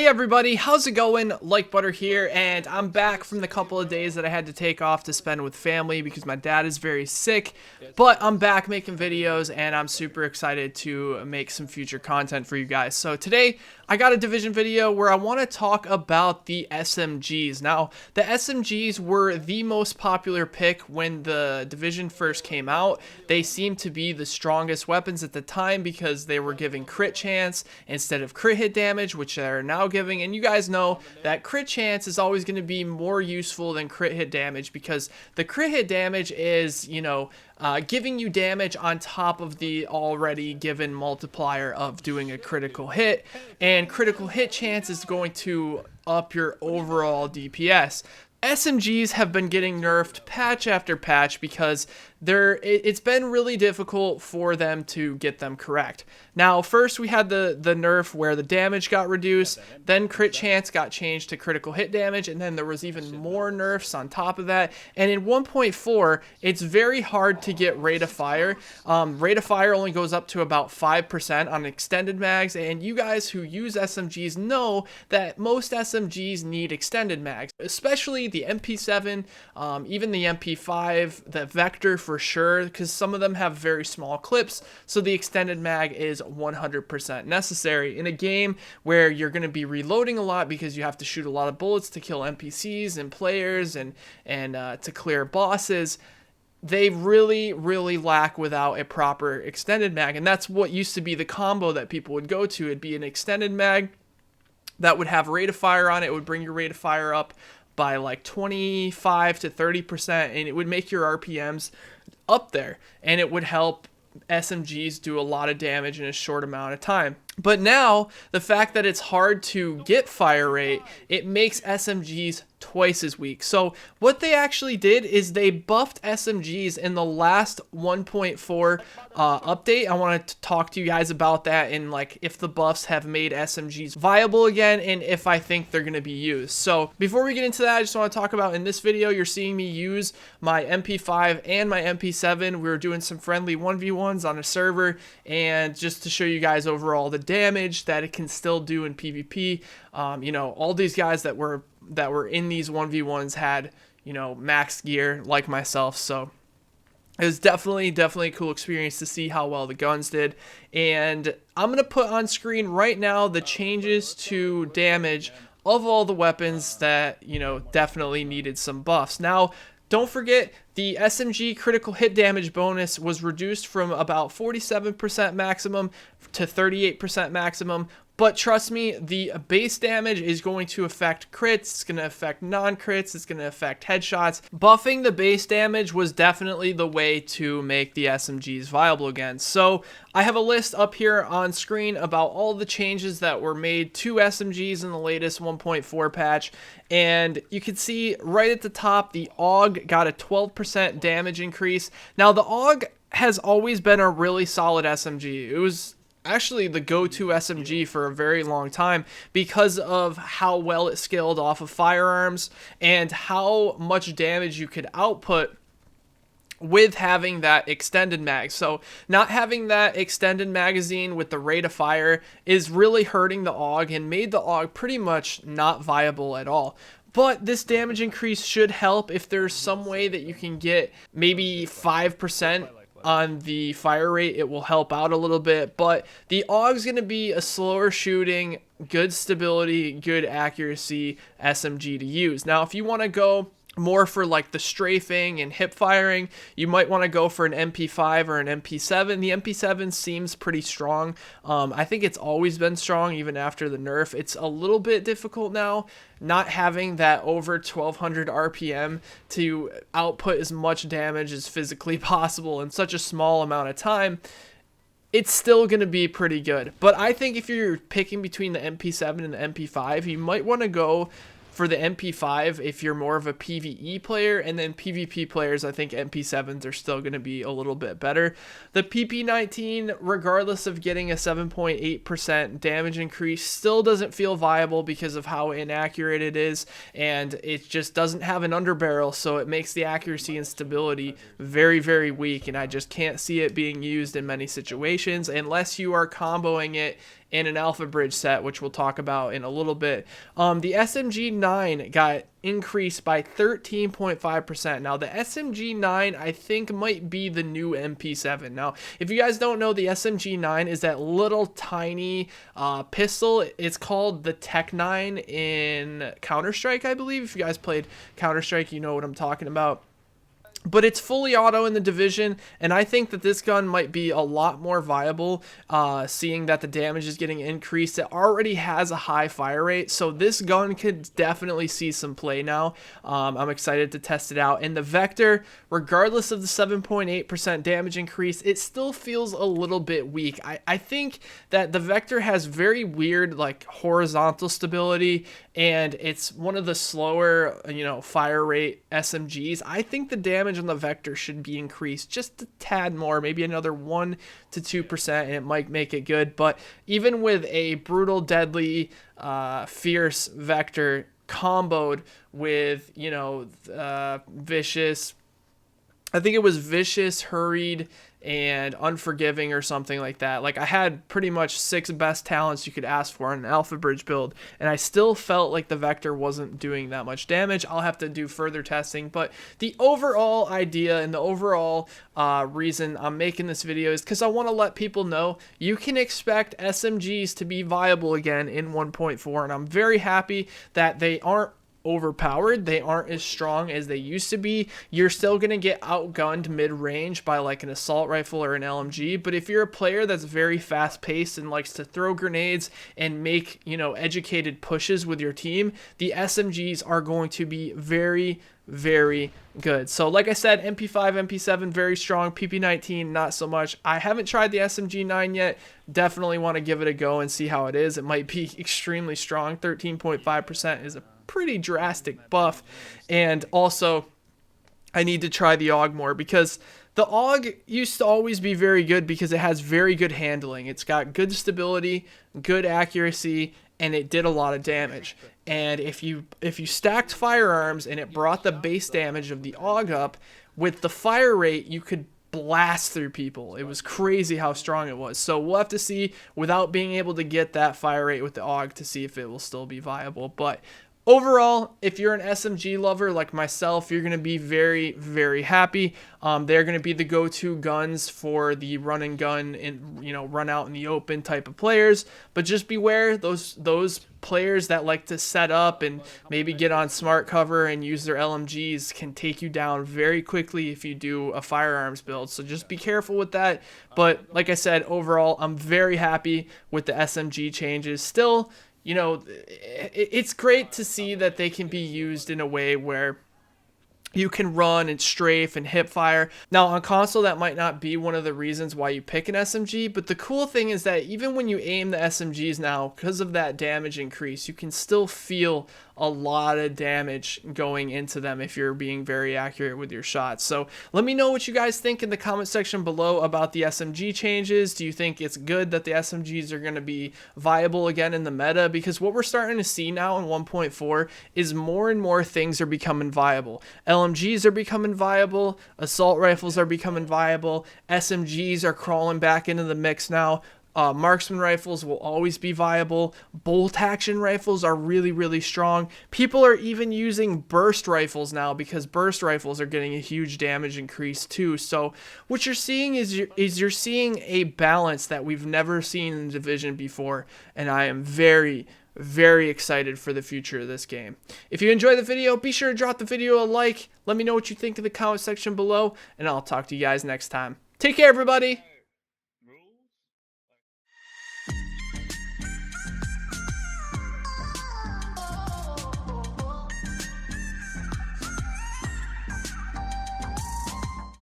Hey everybody, how's it going? Like Butter here, and I'm back from the couple of days that I had to take off to spend with family because my dad is very sick, but I'm back making videos and I'm super excited to make some future content for you guys. So today I got a division video where I want to talk about the SMGs. Now, the SMGs were the most popular pick when the division first came out. They seemed to be the strongest weapons at the time because they were giving crit chance instead of crit hit damage, which they're now giving. And you guys know that crit chance is always going to be more useful than crit hit damage because the crit hit damage is, giving you damage on top of the already given multiplier of doing a critical hit, and critical hit chance is going to up your overall DPS. SMGs have been getting nerfed patch after patch because it's been really difficult for them to get them correct. Now, first we had the nerf where the damage got reduced, then crit chance got changed to critical hit damage, and then there was even more nerfs on top of that. And in 1.4, it's very hard to get rate of fire. Rate of fire only goes up to about 5% on extended mags, and you guys who use SMGs know that most SMGs need extended mags, especially the MP7, even the MP5, the Vector for sure, because some of them have very small clips, so the extended mag is 100% necessary in a game where you're going to be reloading a lot because you have to shoot a lot of bullets to kill NPCs and players and to clear bosses. They really lack without a proper extended mag, and that's what used to be the combo that people would go to. It'd be an extended mag that would have rate of fire on it. It would bring your rate of fire up by like 25 to 30%, and it would make your RPMs up there, and it would help SMGs do a lot of damage in a short amount of time. But now, the fact that it's hard to get fire rate, it makes SMGs twice as weak. So what they actually did is they buffed SMGs in the last 1.4 update. I want to talk to you guys about that and like if the buffs have made SMGs viable again and if I think they're going to be used. So before we get into that, I just want to talk about in this video, you're seeing me use my MP5 and my MP7. We were doing some friendly 1v1s on a server, and just to show you guys overall the damage that it can still do in PvP. All these guys that were in these 1v1s had, max gear like myself, so it was definitely a cool experience to see how well the guns did. And I'm going to put on screen right now the changes to damage of all the weapons that, definitely needed some buffs. Now, don't forget, the SMG critical hit damage bonus was reduced from about 47% maximum to 38% maximum. But trust me, the base damage is going to affect crits, it's going to affect non-crits, it's going to affect headshots. Buffing the base damage was definitely the way to make the SMGs viable again. So I have a list up here on screen about all the changes that were made to SMGs in the latest 1.4 patch. And you can see right at the top, the AUG got a 12% damage increase. Now, the AUG has always been a really solid SMG. It was actually the go-to SMG for a very long time because of how well it scaled off of firearms and how much damage you could output with having that extended mag. So not having that extended magazine with the rate of fire is really hurting the AUG and made the AUG pretty much not viable at all. But this damage increase should help if there's some way that you can get maybe 5% on the fire rate. It will help out a little bit, but the AUG is going to be a slower shooting, good stability, good accuracy SMG to use. Now, if you want to go more for like the strafing and hip firing, you might want to go for an MP5 or an MP7. The MP7 seems pretty strong. I think it's always been strong even after the nerf. It's a little bit difficult now, not having that over 1200 RPM to output as much damage as physically possible in such a small amount of time. It's still going to be pretty good. But I think if you're picking between the MP7 and the MP5, you might want to go for the MP5 if you're more of a PvE player, and then PvP players, I think MP7s are still going to be a little bit better. The PP19, regardless of getting a 7.8% damage increase, still doesn't feel viable because of how inaccurate it is, and it just doesn't have an underbarrel, so it makes the accuracy and stability very, very weak, and I just can't see it being used in many situations unless you are comboing it in an alpha bridge set, which we'll talk about in a little bit. The SMG9 got increased by 13.5%. Now, the SMG9, I think, might be the new MP7. Now, if you guys don't know, the SMG9 is that little tiny pistol. It's called the Tech 9 in Counter-Strike, I believe. If you guys played Counter-Strike, you know what I'm talking about. But it's fully auto in the Division, and I think that this gun might be a lot more viable, seeing that the damage is getting increased. It already has a high fire rate, so this gun could definitely see some play now. I'm excited to test it out. And the Vector, regardless of the 7.8% damage increase, it still feels a little bit weak. I think that the Vector has very weird, like, horizontal stability, and it's one of the slower, fire rate SMGs. I think the damage on the Vector should be increased just a tad more, maybe another 1 to 2%, and it might make it good. But even with a brutal, deadly, fierce Vector comboed with, vicious, I think it was vicious, hurried, and unforgiving or something like that. Like, I had pretty much 6 best talents you could ask for in an alpha bridge build, and I still felt like the Vector wasn't doing that much damage. I'll have to do further testing, but the overall idea and the overall reason I'm making this video is because I want to let people know you can expect SMGs to be viable again in 1.4, and I'm very happy that they aren't overpowered. They aren't as strong as they used to be. You're still going to get outgunned mid-range by like an assault rifle or an LMG, but if you're a player that's very fast-paced and likes to throw grenades and make, educated pushes with your team, the SMGs are going to be very, very good. So like I said, MP5, MP7 very strong, PP19 not so much. I haven't tried the SMG9 yet. Definitely want to give it a go and see how it is. It might be extremely strong. 13.5% is a pretty drastic buff. And also, I need to try the AUG more, because the AUG used to always be very good because it has very good handling. It's got good stability, good accuracy, and it did a lot of damage. And if you stacked firearms and it brought the base damage of the AUG up, with the fire rate, you could blast through people. It was crazy how strong it was. So we'll have to see, without being able to get that fire rate with the AUG, to see if it will still be viable. But overall, if you're an SMG lover like myself, you're going to be very, very happy. They're going to be the go-to guns for the run and gun and, run out in the open type of players. But just beware, those players that like to set up and maybe get on smart cover and use their LMGs can take you down very quickly if you do a firearms build. So just be careful with that. But like I said, overall, I'm very happy with the SMG changes. Still, it's great to see that they can be used in a way where you can run and strafe and hip fire. Now, on console, that might not be one of the reasons why you pick an SMG, but the cool thing is that even when you aim the SMGs now, because of that damage increase, you can still feel a lot of damage going into them if you're being very accurate with your shots. So let me know what you guys think in the comment section below about the SMG changes. Do you think it's good that the SMGs are going to be viable again in the meta? Because what we're starting to see now in 1.4 is more and more things are becoming viable. LMGs are becoming viable, assault rifles are becoming viable, SMGs are crawling back into the mix now. Marksman rifles will always be viable. Bolt action rifles are really, really strong. People are even using burst rifles now because burst rifles are getting a huge damage increase too. So what you're seeing is you're seeing a balance that we've never seen in the Division before, and I am very, very excited for the future of this game. If you enjoyed the video, be sure to drop the video a like. Let me know what you think in the comment section below, and I'll talk to you guys next time. Take care, everybody.